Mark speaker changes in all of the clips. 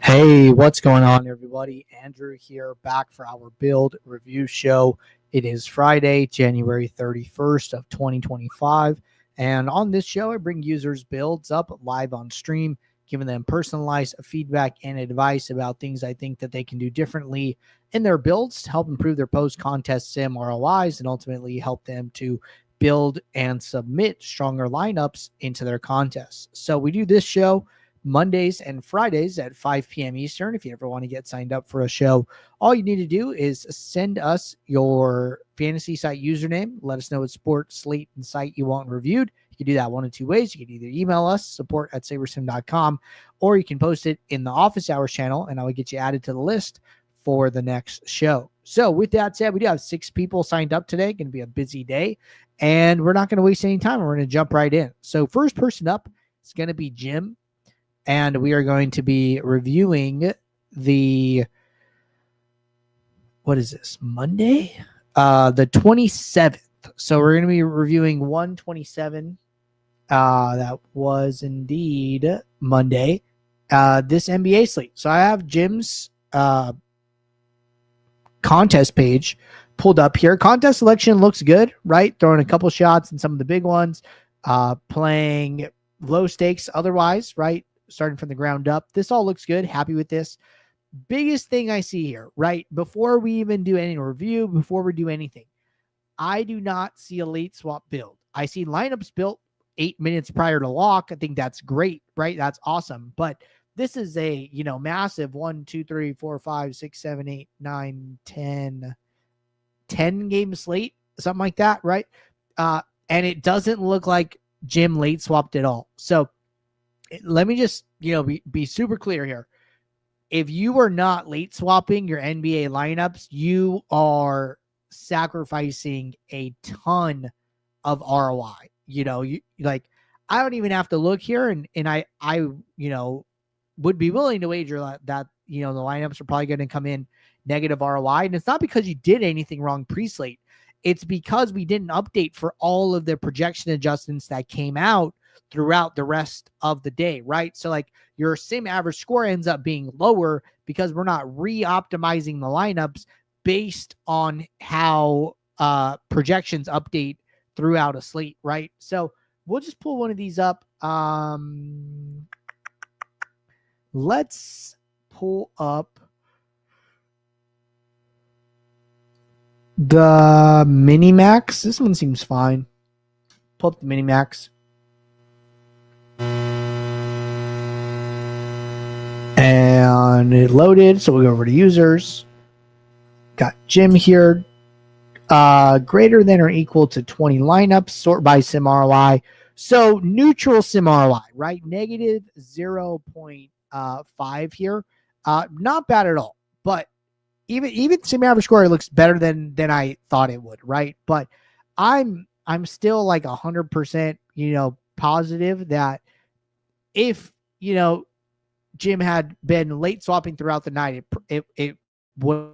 Speaker 1: Hey, what's going on, everybody? Andrew here, back for our build review show. It is Friday, January 31st of 2025, and on this show, I bring users builds up live on stream, giving them personalized feedback and advice about things I think that they can do differently in their builds to help improve their post-contest sim ROIs and ultimately help them to build and submit stronger lineups into their contests. So we do this show Mondays and Fridays at 5 p.m. Eastern. If you ever want to get signed up for a show, all you need to do is send us your fantasy site username. Let us know what sport, slate, and site you want reviewed. You can do that one of two ways. You can either email us, support@sabersim.com, or you can post it in the office hours channel, and I will get you added to the list for the next show. So with that said, we do have 6 people signed up today. Going to be a busy day, and we're not going to waste any time. We're going to jump right in. So first person up is going to be Jim. And we are going to be reviewing what is this, Monday? The 27th. So we're going to be reviewing 127. That was indeed Monday. This NBA slate. So I have Jim's contest page pulled up here. Contest selection looks good, right? Throwing a couple shots in some of the big ones. Playing low stakes otherwise, right? Starting from the ground up. This all looks good. Happy with this. Biggest thing I see here, right? Before we even do any review, before we do anything, I do not see a late swap build. I see lineups built 8 minutes prior to lock. I think that's great, right? That's awesome. But this is a, massive 1, 2, 3, 4, 5, 6, 7, 8, 9, 10 game slate, something like that, right? And it doesn't look like Jim late swapped at all. So let me just, be super clear here. If you are not late swapping your NBA lineups, you are sacrificing a ton of ROI. You like, I don't even have to look here, and I would be willing to wager that the lineups are probably going to come in negative ROI, and it's not because you did anything wrong pre-slate. It's because we didn't update for all of the projection adjustments that came out throughout the rest of the day, right? So like your sim average score ends up being lower because we're not re-optimizing the lineups based on how projections update throughout a slate, right? So we'll just pull one of these up. Let's pull up the mini max. This one seems fine. Pull up the mini max. And it loaded, so we'll go over to users. Got Jim here. Greater than or equal to 20 lineups, sort by sim ROI. So neutral sim ROI, right? Negative 0.5 here. Not bad at all. But even sim average score looks better than I thought it would, right? But I'm still like 100%, positive that if, Jim had been late swapping throughout the night, it would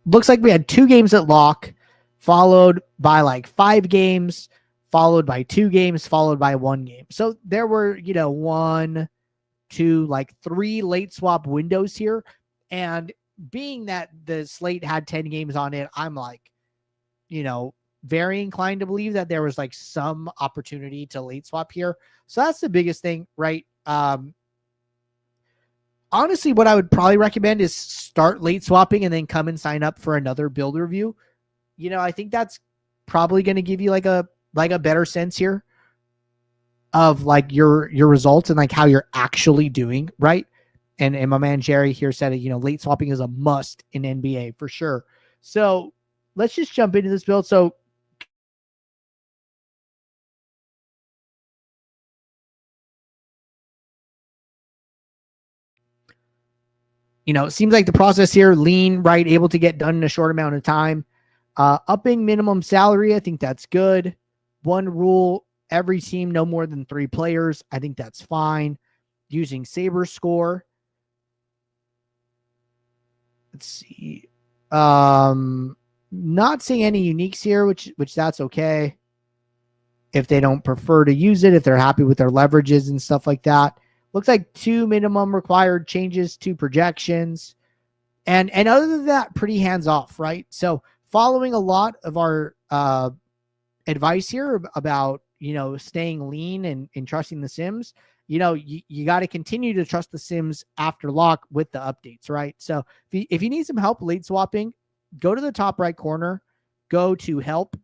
Speaker 1: looks like we had 2 games at lock, followed by like 5 games, followed by 2 games, followed by 1 game. So there were, 1, 2, like 3 late swap windows here. And being that the slate had 10 games on it, I'm like, very inclined to believe that there was like some opportunity to late swap here. So that's the biggest thing, right? Honestly, what I would probably recommend is start late swapping and then come and sign up for another build review. I think that's probably going to give you like a better sense here of like your results and like how you're actually doing, right? And my man Jerry here said it, late swapping is a must in NBA for sure. So let's just jump into this build. So it seems like the process here, lean, right, able to get done in a short amount of time. Upping minimum salary, I think that's good. One rule, every team no more than 3 players. I think that's fine. Using Saber score. Let's see. Not seeing any uniques here, which that's okay. If they don't prefer to use it, if they're happy with their leverages and stuff like that. Looks like 2 minimum required changes to projections. And other than that, pretty hands off, right? So following a lot of our advice here about, staying lean and trusting the Sims, you got to continue to trust the Sims after lock with the updates, right? So if you need some help late swapping, go to the top right corner, go to help,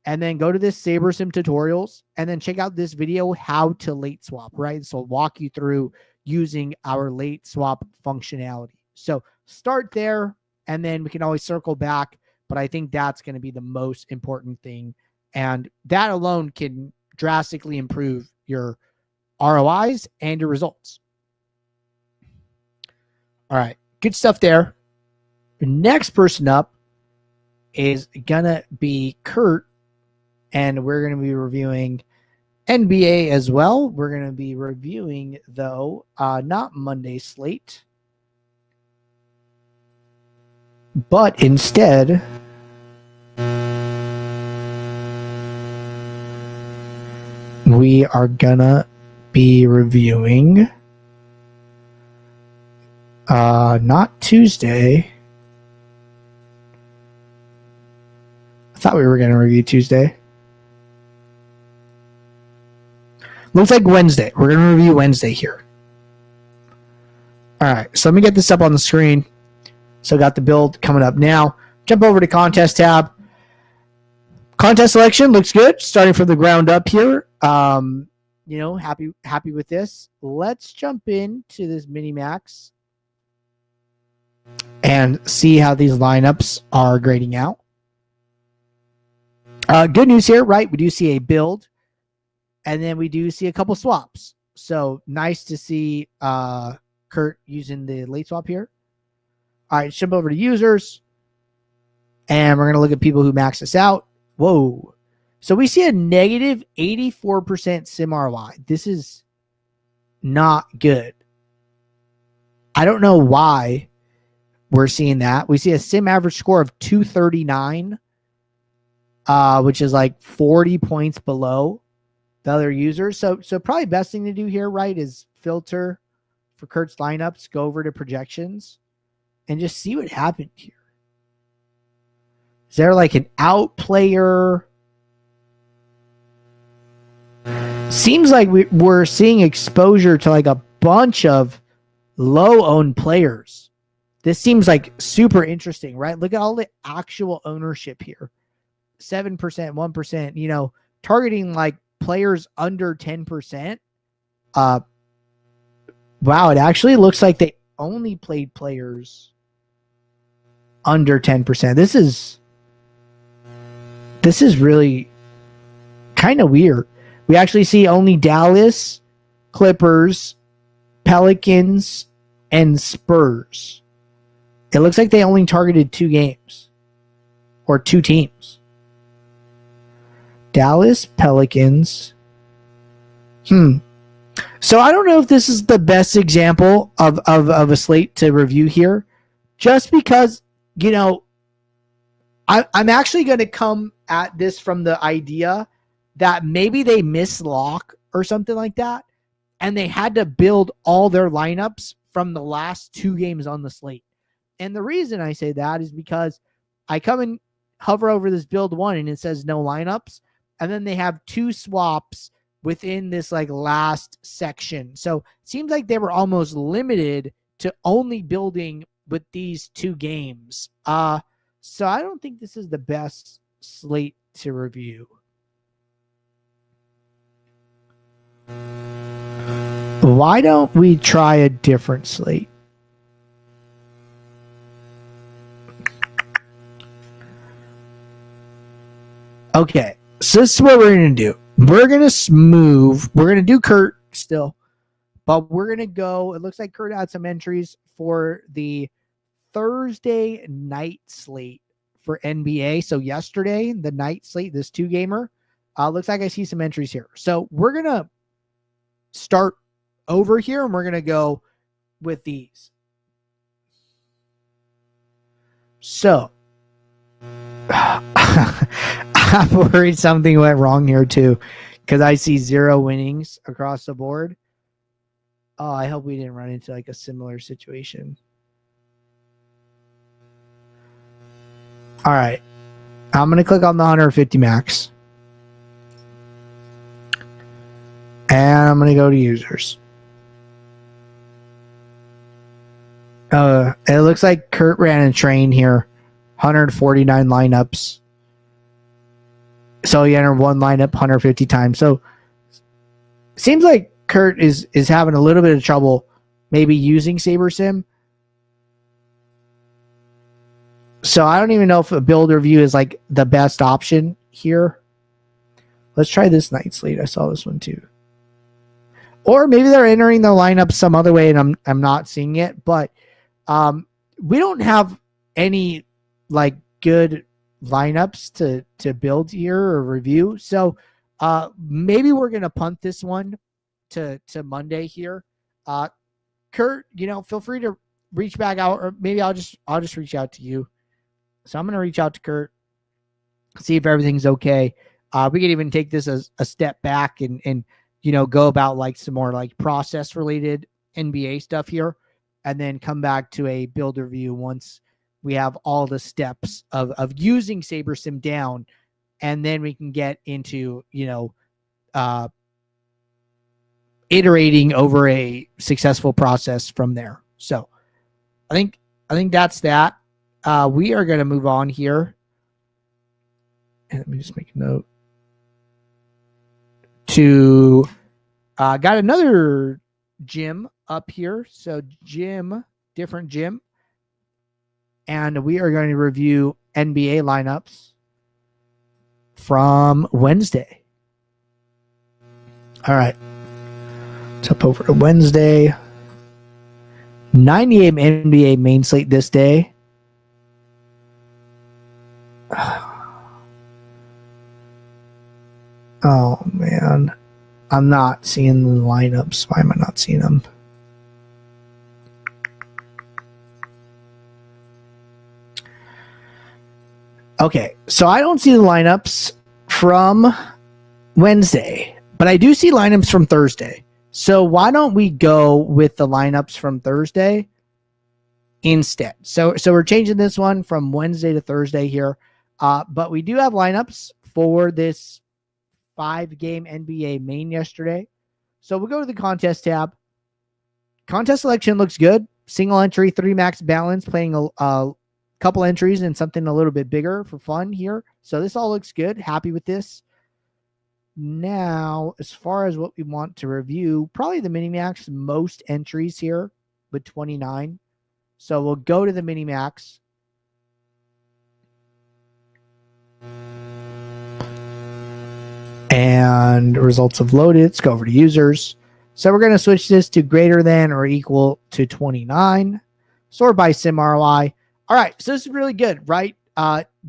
Speaker 1: and then go to this Saber Sim tutorials, and then check out this video, how to late swap, right? So walk you through using our late swap functionality. So start there, and then we can always circle back, but I think that's going to be the most important thing. And that alone can drastically improve your ROIs and your results. All right, good stuff there. The next person up is going to be Kurt, and we're going to be reviewing NBA as well. We're going to be reviewing, though, not Monday slate, but instead we are going to be reviewing not Tuesday. I thought we were going to review Tuesday. Looks like Wednesday. We're going to review Wednesday here. All right, so let me get this up on the screen. So got the build coming up now. Jump over to contest tab. Contest selection looks good. Starting from the ground up here. Happy with this. Let's jump into this mini max and see how these lineups are grading out. Good news here, right? We do see a build. And then we do see a couple swaps. So nice to see Kurt using the late swap here. All right, jump over to users. And we're going to look at people who max this out. Whoa. So we see a negative 84% sim ROI. This is not good. I don't know why we're seeing that. We see a sim average score of 239, which is like 40 points below the other users. So probably best thing to do here, right, is filter for Kurt's lineups, go over to projections, and just see what happened here. Is there like an out player? Seems like we're seeing exposure to like a bunch of low-owned players. This seems like super interesting, right? Look at all the actual ownership here. 7%, 1%, targeting like players under 10%. Wow, it actually looks like they only played players under 10%. This is really kind of weird. We actually see only Dallas, Clippers, Pelicans, and Spurs. It looks like they only targeted 2 games or 2 teams. Dallas, Pelicans. So I don't know if this is the best example of a slate to review here, just because, I'm actually going to come at this from the idea that maybe they missed lock or something like that, and they had to build all their lineups from the last 2 games on the slate. And the reason I say that is because I come and hover over this build 1 and it says no lineups, and then they have 2 swaps within this like last section. So it seems like they were almost limited to only building with these 2 games. So I don't think this is the best slate to review. Why don't we try a different slate? Okay, so this is what we're going to do. We're going to move. We're going to do Kurt still, but we're going to go. It looks like Kurt had some entries for the Thursday night slate for NBA. So yesterday, the night slate, this 2-gamer, looks like I see some entries here. So we're going to start over here and we're going to go with these. So I'm worried something went wrong here too, because I see 0 winnings across the board. Oh, I hope we didn't run into like a similar situation. All right. I'm going to click on the 150 max. And I'm going to go to users. It looks like Kurt ran a train here. 149 lineups. So he entered one lineup 150 times. So seems like Kurt is having a little bit of trouble maybe using SaberSim. So I don't even know if a build review is like the best option here. Let's try this night slate. I saw this one too. Or maybe they're entering the lineup some other way and I'm not seeing it. But we don't have any like good lineups to build here or review. So maybe we're gonna punt this one to Monday here. Kurt, feel free to reach back out, or maybe I'll just reach out to you. So I'm gonna reach out to Kurt, see if everything's okay. We can even take this as a step back and go about like some more like process related NBA stuff here, and then come back to a build review once we have all the steps of using SaberSim down, and then we can get into iterating over a successful process from there. So I think that's that. We are going to move on here, and let me just make a note to got another gym up here. So different gym. And we are going to review NBA lineups from Wednesday. All right. Let's up over to Wednesday. 98 NBA main slate this day. Oh, man. I'm not seeing the lineups. Why am I not seeing them? Okay, so I don't see the lineups from Wednesday, but I do see lineups from Thursday. So why don't we go with the lineups from Thursday instead? So we're changing this one from Wednesday to Thursday here, but we do have lineups for this 5-game NBA main yesterday. So we'll go to the contest tab. Contest selection looks good. Single entry, 3 max balance, playing a couple entries and something a little bit bigger for fun here. So this all looks good. Happy with this. Now, as far as what we want to review, probably the Minimax, most entries here with 29. So we'll go to the Minimax. And results have loaded. Let's go over to users. So we're going to switch this to greater than or equal to 29. Sort by sim ROI. All right, so this is really good, right?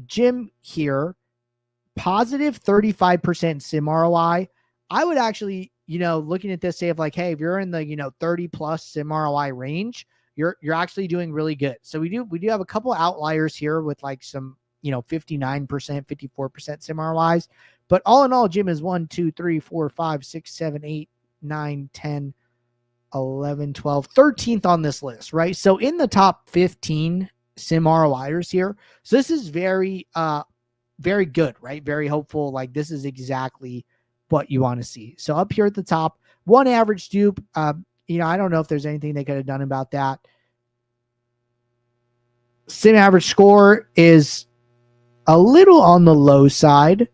Speaker 1: Jim here, positive 35% sim ROI. I would actually, looking at this, say if like, hey, if you're in the 30 plus sim ROI range, you're actually doing really good. So we do have a couple outliers here with like some 59%, 54% sim ROIs, but all in all, Jim is 1, 2, 3, 4, 5, 6, 7, 8, 9, 10, 11, 12, 13th on this list, right? So in the top 15 sim ROIers here. So this is very, very good, right? Very hopeful. Like this is exactly what you want to see. So up here at the top, 1 average dupe. I don't know if there's anything they could have done about that. Sim average score is a little on the low side,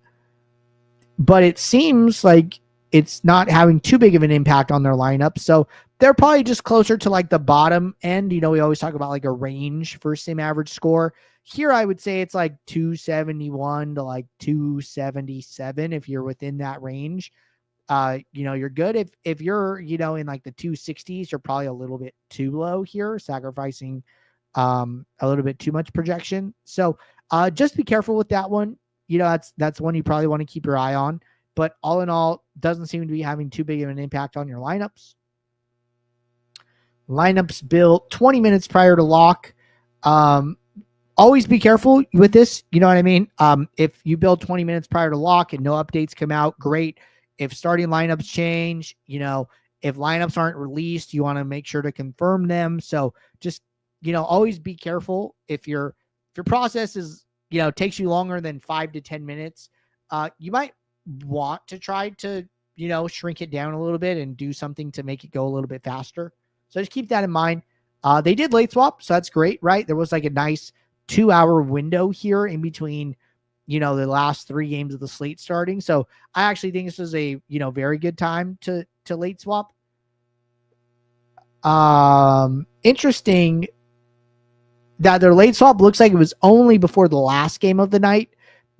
Speaker 1: but it seems like it's not having too big of an impact on their lineup. So they're probably just closer to like the bottom end. We always talk about like a range for sim average score. Here, I would say it's like 271 to like 277. If you're within that range, you're good. If you're, in like the 260s, you're probably a little bit too low here, sacrificing a little bit too much projection. So just be careful with that one. That's one you probably want to keep your eye on. But all in all, doesn't seem to be having too big of an impact on your lineups. Lineups built 20 minutes prior to lock. All always be careful with this. You know what I mean? If you build 20 minutes prior to lock and no updates come out, great. If starting lineups change, if lineups aren't released, you want to make sure to confirm them. So just, always be careful. If your process is, takes you longer than 5 to 10 minutes, you might want to try to, shrink it down a little bit and do something to make it go a little bit faster. So just keep that in mind. They did late swap, so that's great, right? There was like a nice 2-hour window here in between, the last 3 games of the slate starting. So I actually think this is a, very good time to late swap. Interesting that their late swap looks like it was only before the last game of the night.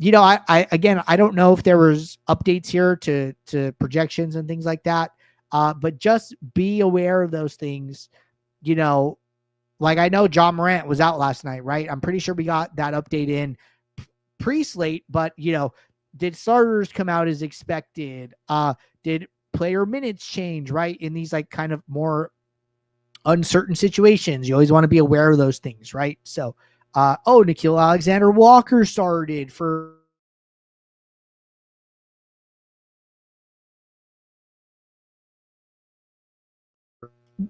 Speaker 1: I don't know if there was updates here to projections and things like that. But just be aware of those things. Like I know John Morant was out last night, right? I'm pretty sure we got that update in pre-slate, but did starters come out as expected? Did player minutes change, right? In these like kind of more uncertain situations, you always want to be aware of those things, right? So, Nickeil Alexander-Walker started for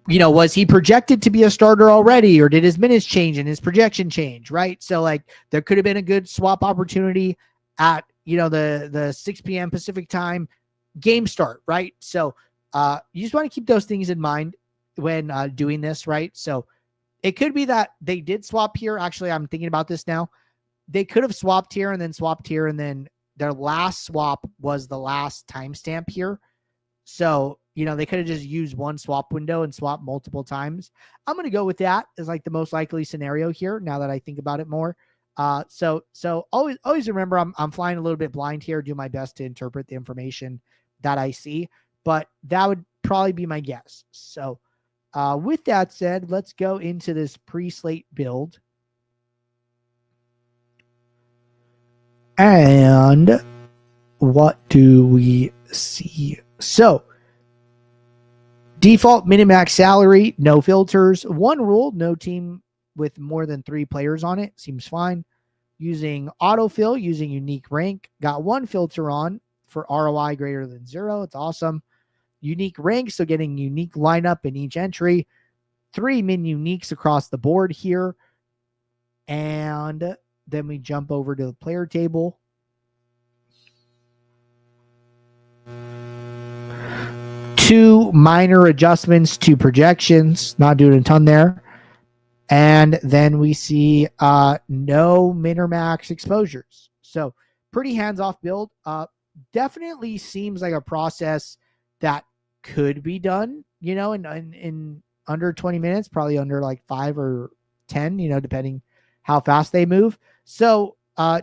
Speaker 1: was he projected to be a starter already, or did his minutes change and his projection change, right? So like there could have been a good swap opportunity at, the 6 p.m. Pacific time game start, right? So you just want to keep those things in mind when doing this, right? So it could be that they did swap here. Actually, I'm thinking about this now. They could have swapped here and then swapped here, and then their last swap was the last timestamp here. So, they could have just used one swap window and swapped multiple times. I'm going to go with that as like the most likely scenario here now that I think about it more. So always remember I'm flying a little bit blind here, do my best to interpret the information that I see, but that would probably be my guess. So, with that said, let's go into this pre-slate build. And what do we see? So, default minimax salary, no filters. One rule, no team with more than 3 players on it. Seems fine. Using autofill, using unique rank. Got one filter on for ROI greater than 0. It's awesome. Unique rank, so getting unique lineup in each entry. 3 min uniques across the board here. And then we jump over to the player table. Two minor adjustments to projections, not doing a ton there. And then we see no min or max exposures. So pretty hands-off build. Definitely seems like a process that could be done, in under 20 minutes, probably under like 5 or 10, depending how fast they move. So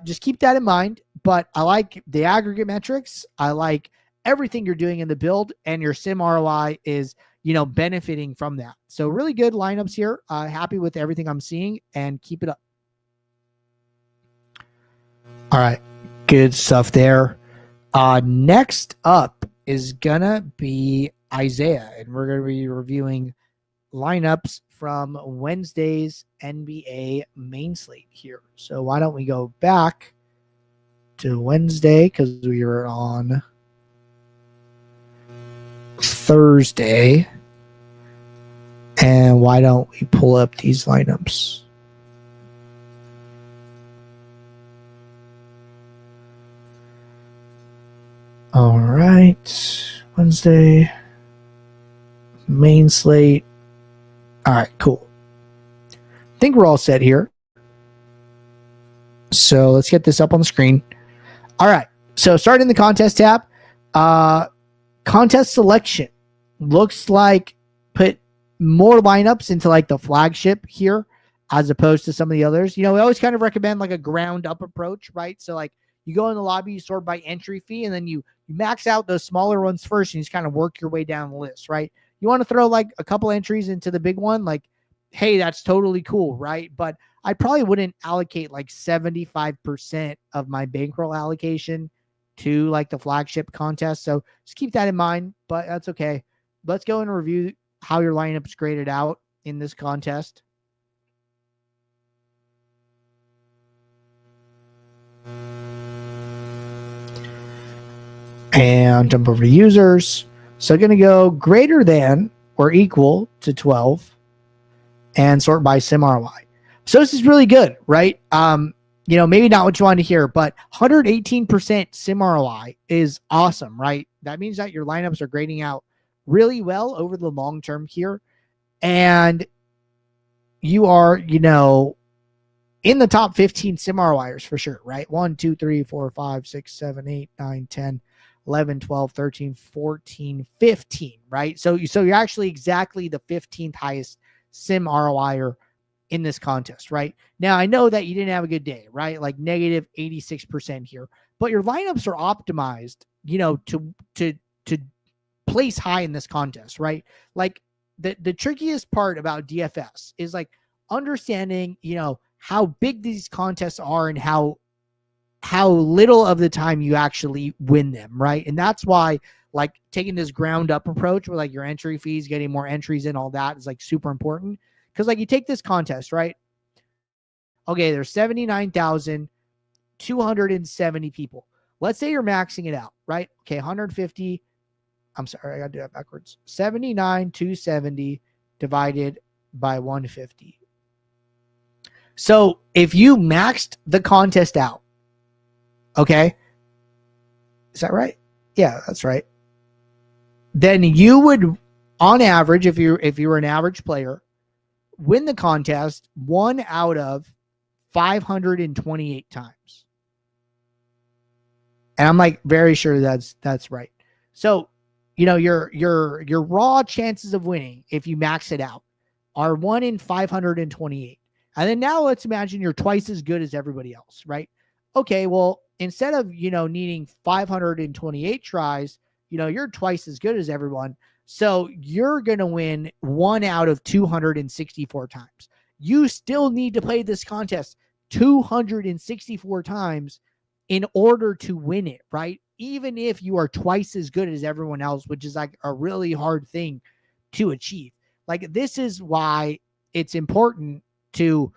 Speaker 1: just keep that in mind. But I like the aggregate metrics. I like everything you're doing in the build, and your sim ROI is, benefiting from that. So really good lineups here. Happy with everything I'm seeing, and keep it up. All right. Good stuff there. Next up is gonna be Isaiah, and we're gonna be reviewing lineups from Wednesday's NBA main slate here. So why don't we go back to Wednesday, because we were on Thursday, and why don't we pull up these lineups? All right, Wednesday main slate. All right, cool. I think we're all set here. So let's get this up on the screen. All right, so starting the contest tab. Contest selection looks like put more lineups into like the flagship here as opposed to some of the others. We always kind of recommend like a ground up approach, right? So like you go in the lobby, you sort by entry fee, and then you max out those smaller ones first, and you just kind of work your way down the list, right? You want to throw like a couple entries into the big one, like, hey, that's totally cool, right? But I probably wouldn't allocate like 75% of my bankroll allocation to like the flagship contest. So just keep that in mind, but that's okay. Let's go and review how your lineup's graded out in this contest. And jump over to users. So going to go greater than or equal to 12 and sort by sim ROI. So this is really good, right? Maybe not what you want to hear, but 118% sim ROI is awesome, right? That means that your lineups are grading out really well over the long term here. And you are, in the top 15 sim ROIers for sure, right? 1, 2, 3, 4, 5, 6, 7, 8, 9, 10, 11, 12, 13, 14, 15, right? So you're actually exactly the 15th highest sim ROIer in this contest, right? Now, I know that you didn't have a good day, right? Like negative 86% here, but your lineups are optimized, to place high in this contest, right? Like the trickiest part about DFS is like understanding, how big these contests are and how little of the time you actually win them, right? And that's why like taking this ground up approach where like your entry fees, getting more entries in, all that is like super important. Because like you take this contest, right? Okay, there's 79,270 people. Let's say you're maxing it out, right? Okay, 150. I'm sorry, I got to do that backwards. 79,270 divided by 150. So if you maxed the contest out, okay, is that right? Yeah, that's right. Then you would, on average, if you were an average player, win the contest 1 out of 528 times. And I'm like very sure that's right. So, your raw chances of winning if you max it out are 1 in 528. And then now let's imagine you're twice as good as everybody else, right? Okay, well, instead of, needing 528 tries, you're twice as good as everyone. So you're going to win 1 out of 264 times. You still need to play this contest 264 times in order to win it, right? Even if you are twice as good as everyone else, which is like a really hard thing to achieve. Like this is why it's important to,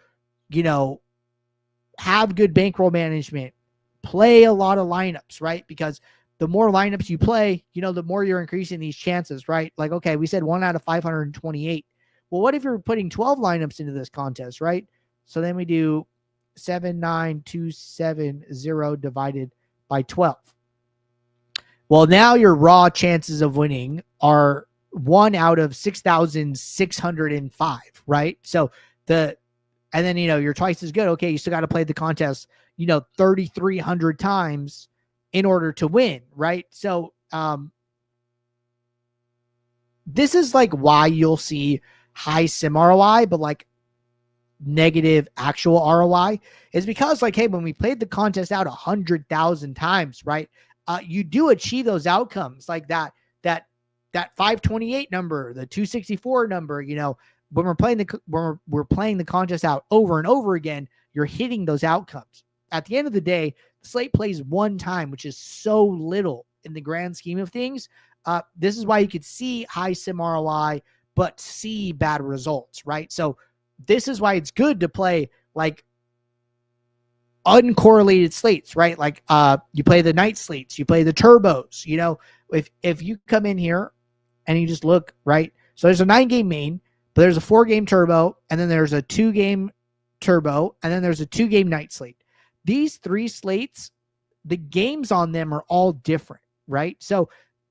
Speaker 1: have good bankroll management, play a lot of lineups, right? Because the more lineups you play, the more you're increasing these chances, right? Like, okay, we said 1 out of 528. Well, what if you're putting 12 lineups into this contest, right? So then we do 79270 divided by 12. Well, now your raw chances of winning are 1 out of 6,605, right? So and then, you're twice as good. Okay, you still got to play the contest, 3,300 times in order to win, right? So this is like why you'll see high sim ROI, but like negative actual ROI is because like, hey, when we played the contest out 100,000 times, right? You do achieve those outcomes like that 528 number, the 264 number, when we're playing the contest out over and over again, you're hitting those outcomes. At the end of the day, the slate plays one time, which is so little in the grand scheme of things. This is why you could see high sim ROI, but see bad results, right? So this is why it's good to play like uncorrelated slates, right? Like you play the night slates, you play the turbos, if you come in here and you just look, right? So there's a 9-game main, but there's a 4-game turbo, and then there's a 2-game turbo, and then there's a 2-game night slate. These 3 slates, the games on them are all different, right? So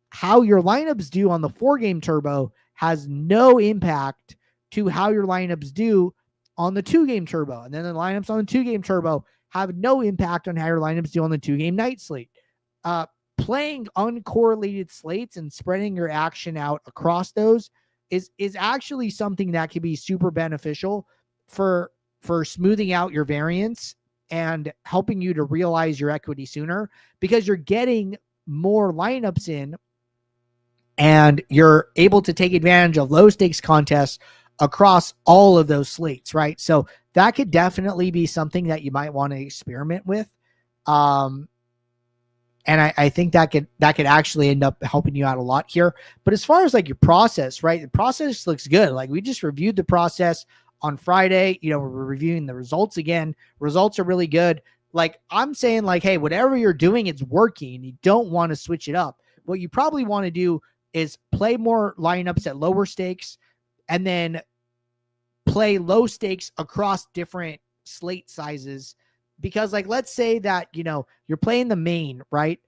Speaker 1: how your lineups do on the 4-game turbo has no impact to how your lineups do on the 2-game turbo. And then the lineups on the 2-game turbo have no impact on how your lineups do on the 2-game night slate. Playing uncorrelated slates and spreading your action out across those is actually something that can be super beneficial for smoothing out your variance and helping you to realize your equity sooner, because you're getting more lineups in and you're able to take advantage of low stakes contests across all of those slates, right? So that could definitely be something that you might want to experiment with. And I think that could actually end up helping you out a lot here. But as far as like your process, right? The process looks good. Like we just reviewed the process on Friday. We're reviewing the results again. Results are really good. like I'm saying, like, hey, whatever you're doing, it's working. You don't want to switch it up. What you probably want to do is play more lineups at lower stakes and then play low stakes across different slate sizes. Because, like, let's say that, you're playing the main, right?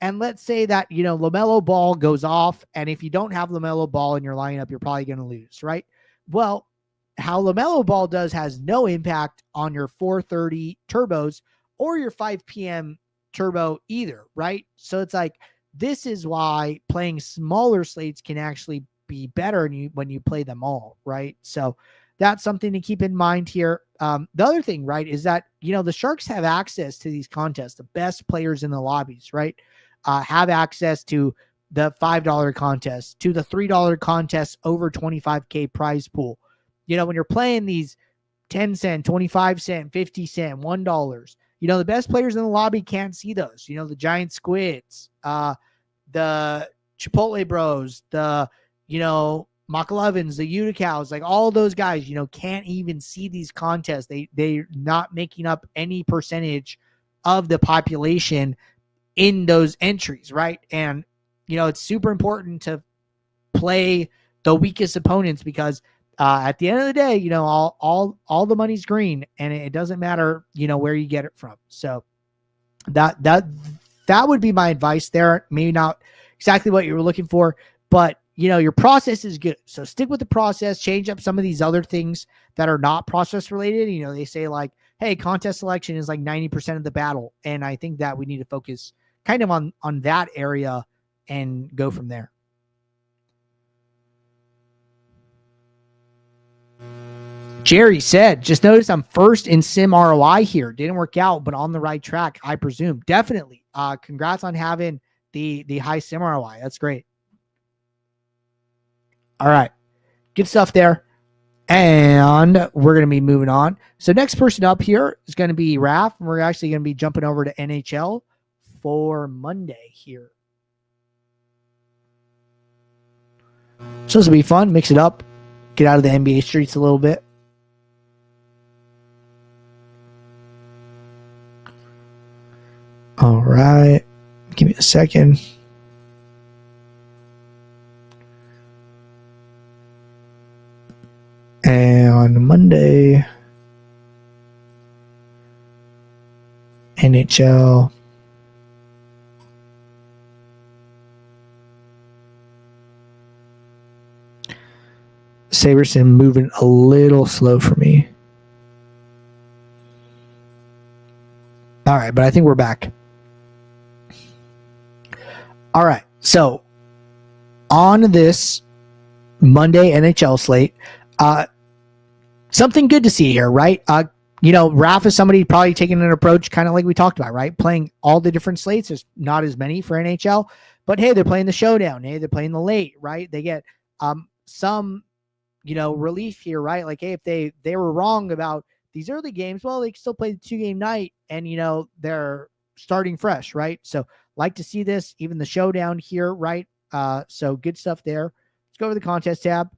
Speaker 1: And let's say that, LaMelo Ball goes off. And if you don't have LaMelo Ball in your lineup, you're probably going to lose, right? Well, how LaMelo Ball does has no impact on your 4:30 turbos or your 5 p.m. turbo either, right? So it's like, this is why playing smaller slates can actually be better when you play them all, right? So that's something to keep in mind here. The other thing, right, is that, the Sharks have access to these contests. The best players in the lobbies, right, have access to the $5 contest, to the $3 contest over 25K prize pool. When you're playing these 10 cent, 25 cent, 50 cent, $1, the best players in the lobby can't see those. The giant squids, the Chipotle bros, the, McLovins, the Uticows, like all those guys, can't even see these contests. They're not making up any percentage of the population in those entries, right? And, it's super important to play the weakest opponents because at the end of the day, all the money's green and it doesn't matter, where you get it from. So that would be my advice there. Maybe not exactly what you were looking for, but your process is good. So stick with the process, change up some of these other things that are not process related. They say like, hey, contest selection is like 90% of the battle. And I think that we need to focus kind of on that area and go from there. Jerry said, just notice I'm first in sim ROI here. Didn't work out, but on the right track, I presume. Definitely. Congrats on having the high sim ROI. That's great. All right. Good stuff there. And we're going to be moving on. So next person up here is going to be Raph. And we're actually going to be jumping over to NHL for Monday here. So this will be fun. Mix it up. Get out of the NBA streets a little bit. All right. Give me a second. And on Monday, NHL. Saberson moving a little slow for me. All right, but I think we're back. All right, so on this Monday NHL slate, something good to see here, right? Raph is somebody probably taking an approach kind of like we talked about, right? Playing all the different slates. There's not as many for NHL, but hey, they're playing the showdown. Hey, they're playing the late, right? They get some, relief here, right? Like, hey, if they were wrong about these early games, well, they can still play the 2-game night and, they're starting fresh, right? So like to see this, even the showdown here, right? So good stuff there. Let's go over the contest tab.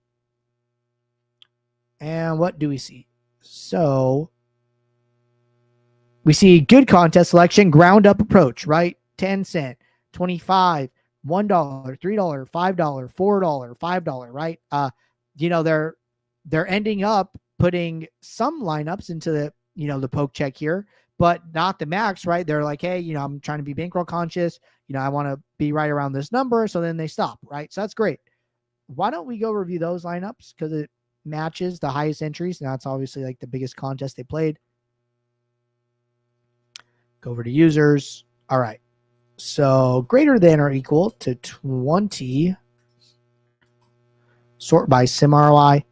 Speaker 1: And what do we see? So we see good contest selection, ground up approach, right? 10 cent, 25, $1, $3, $5, $4, $5, right? They're ending up putting some lineups into the, the poke check here, but not the max, right? They're like, hey, I'm trying to be bankroll conscious. I want to be right around this number. So then they stop, right? So that's great. Why don't we go review those lineups? Because it matches the highest entries. And that's obviously like the biggest contest they played. Go over to users. All right. So greater than or equal to 20. Sort by sim ROI.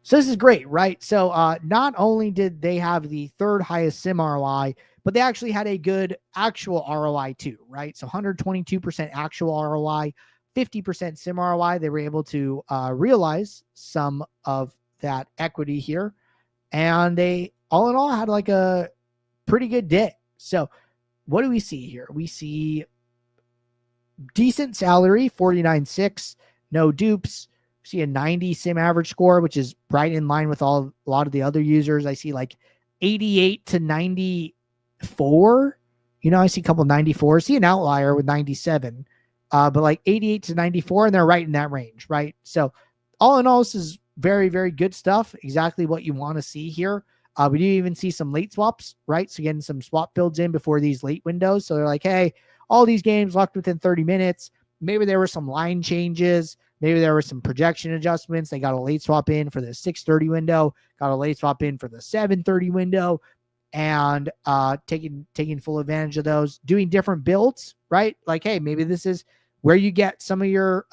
Speaker 1: So this is great, right? So not only did they have the third highest sim ROI, but they actually had a good actual ROI too, right? So 122% actual ROI, 50% sim ROI. They were able to realize some of that equity here. And they, all in all, had like a pretty good day. So what do we see here? We see decent salary, 49.6, no dupes. See a 90 sim average score, which is right in line with a lot of the other users. I see like 88 to 90 94. I see a couple 94. See an outlier with 97, but like 88 to 94, and they're right in that range, right? So all in all, this is very, very good stuff. Exactly what you want to see here. We do even see some late swaps, right? So getting some swap builds in before these late windows. So they're like, hey, all these games locked within 30 minutes. Maybe there were some line changes. Maybe there were some projection adjustments. They got a late swap in for the 6:30 window, got a late swap in for the 7:30 window, and taking full advantage of those, doing different builds, right? Like, hey, maybe this is where you get some of your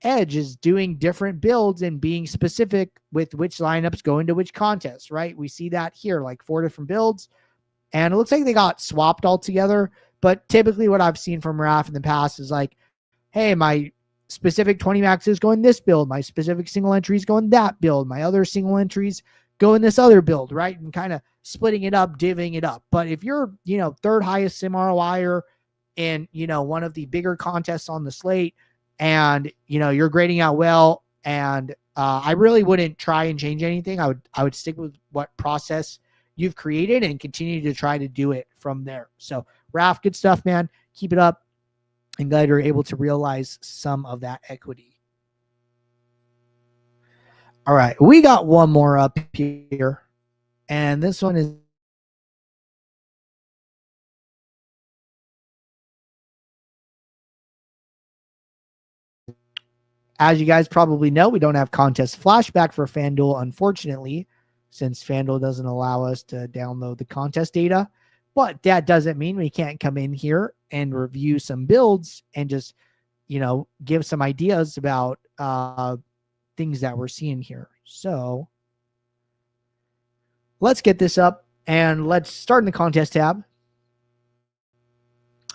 Speaker 1: edge, is doing different builds and being specific with which lineups go into which contests, right? We see that here, like 4 different builds, and it looks like they got swapped all together. But typically what I've seen from RAF in the past is like, hey, my specific 20 maxes go in this build, my specific single entries go in that build, my other single entries go in this other build, right? And kind of splitting it up, divvying it up. But if you're, third highest sim ROIer in, one of the bigger contests on the slate, and, you're grading out well, and I really wouldn't try and change anything. I would stick with what process you've created and continue to try to do it from there. So Raf, good stuff, man. Keep it up. And glad you're able to realize some of that equity. All right, we got one more up here, and this one is as you guys probably know, we don't have contest flashback for FanDuel, unfortunately, since FanDuel doesn't allow us to download the contest data. But that doesn't mean we can't come in here and review some builds and just, give some ideas about things that we're seeing here. So let's get this up and let's start in the contest tab.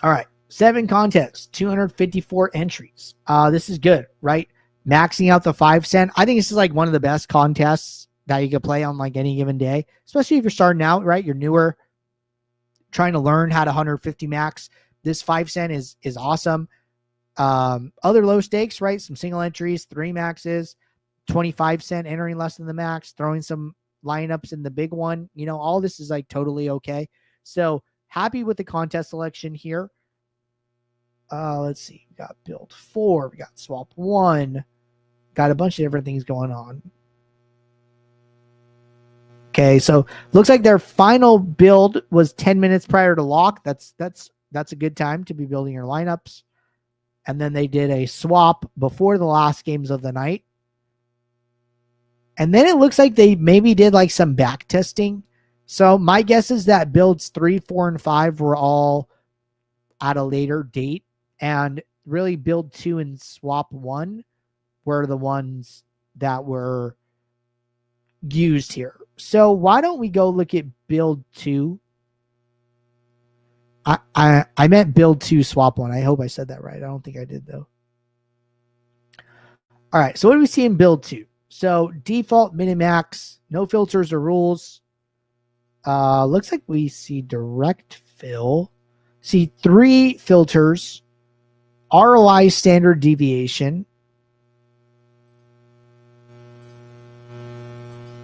Speaker 1: All right, 7 contests, 254 entries. This is good, right? Maxing out the 5 cent. I think this is like one of the best contests that you could play on like any given day, especially if you're starting out, right? You're newer, trying to learn how to 150 max. This 5 cent is awesome. Other low stakes, right? Some single entries, 3 maxes, 25 cent entering less than the max, throwing some lineups in the big one. All this is like totally okay. So happy with the contest selection here. Let's see. We got build 4. We got swap 1. Got a bunch of different things going on. Okay, so looks like their final build was 10 minutes prior to lock. That's a good time to be building your lineups. And then they did a swap before the last games of the night. And then it looks like they maybe did like some back testing. So my guess is that builds 3, 4, and 5 were all at a later date. And really build 2 and swap 1 were the ones that were used here. So why don't we go look at build 2? I meant build 2 swap 1. I hope I said that right. I don't think I did though. All right, so what do we see in build 2? So default minimax, no filters or rules. Looks like we see direct fill. See 3 filters, ROI standard deviation,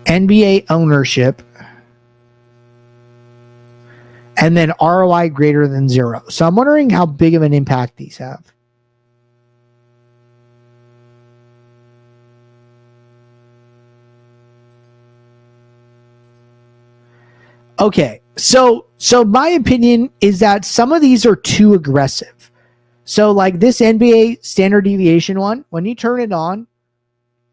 Speaker 1: NBA ownership, and then ROI greater than 0. So I'm wondering how big of an impact these have. Okay, so my opinion is that some of these are too aggressive. So like this NBA standard deviation one, when you turn it on,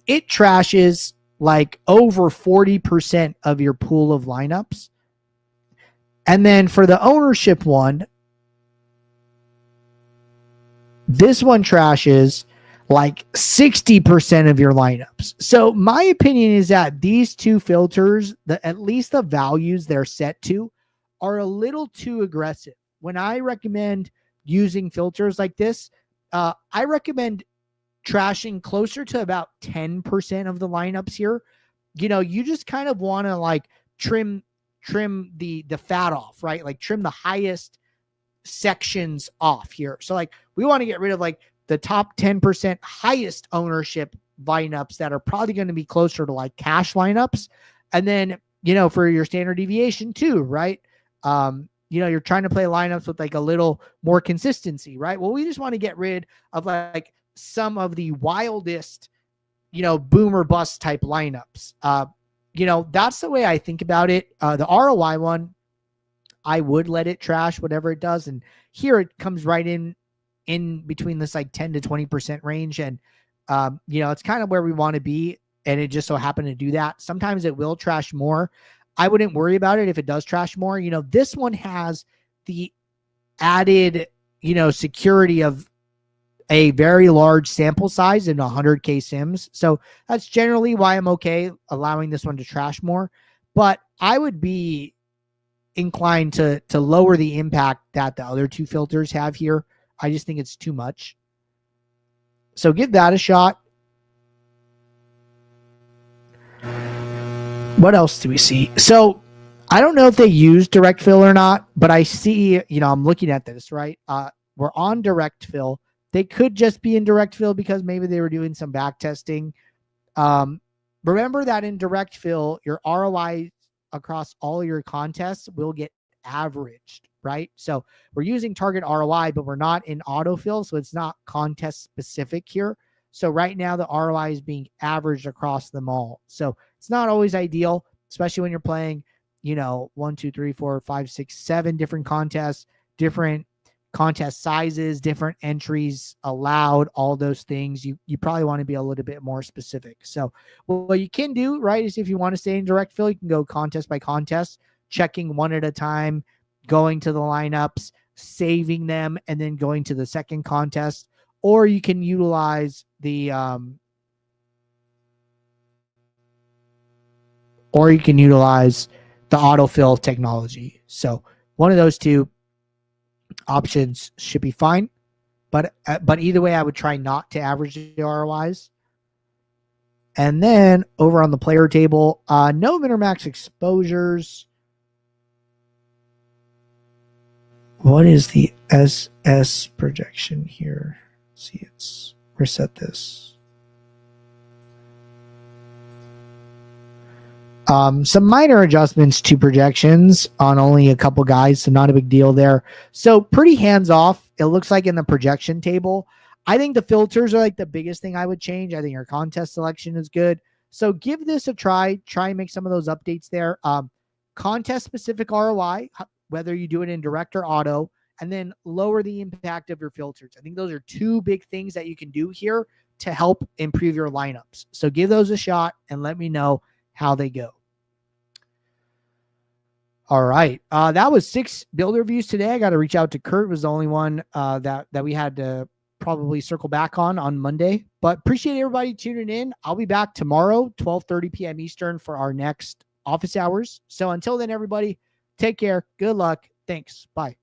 Speaker 1: it trashes like over 40% of your pool of lineups. And then for the ownership one, this one trashes like 60% of your lineups. So my opinion is that these 2 filters, at least the values they're set to, are a little too aggressive. When I recommend using filters like this, I recommend trashing closer to about 10% of the lineups here. You just kind of want to like trim the fat off, right? Like trim the highest sections off here. So like we want to get rid of like the top 10% highest ownership lineups that are probably going to be closer to like cash lineups. And then, for your standard deviation too, right? you're trying to play lineups with like a little more consistency, right? Well, we just want to get rid of like some of the wildest, boom or bust type lineups. That's the way I think about it. The ROI one, I would let it trash whatever it does. And here it comes right in between this like 10 to 20% range. And, it's kind of where we want to be. And it just so happened to do that. Sometimes it will trash more. I wouldn't worry about it if it does trash more. This one has the added, security of a very large sample size in 100K sims. So that's generally why I'm okay allowing this one to trash more. But I would be inclined to lower the impact that the other two filters have here. I just think it's too much. So give that a shot. What else do we see? So I don't know if they use direct fill or not, but I see, I'm looking at this, right? We're on direct fill. They could just be in direct fill because maybe they were doing some back testing. Remember that in direct fill, your ROI across all your contests will get averaged, right? So we're using target ROI, but we're not in autofill, so it's not contest specific here. So right now the ROI is being averaged across them all. So it's not always ideal, especially when you're playing, 1, 2, 3, 4, 5, 6, 7 different contests, different contest sizes, different entries allowed, all those things. You probably want to be a little bit more specific. So what you can do, right, is if you want to stay in direct fill, you can go contest by contest, checking one at a time, going to the lineups, saving them, and then going to the second contest. Or you can utilize the autofill technology. So one of those two options should be fine. But either way, I would try not to average the ROIs. And then over on the player table, no min or max exposures. What is the SS projection here? Let's see, let's reset this. Some minor adjustments to projections on only a couple guys, so not a big deal there. So pretty hands off. It looks like in the projection table. I think the filters are like the biggest thing I would change. I think your contest selection is good. So give this a try. Try and make some of those updates there. Contest specific ROI, whether you do it in direct or auto, and then lower the impact of your filters. I think those are two big things that you can do here to help improve your lineups. So give those a shot and let me know how they go. All right. That was 6 builder reviews today. I got to reach out to Kurt. It was the only one that we had to probably circle back on Monday. But appreciate everybody tuning in. I'll be back tomorrow, 12:30 p.m. Eastern, for our next office hours. So until then, everybody, take care. Good luck. Thanks. Bye.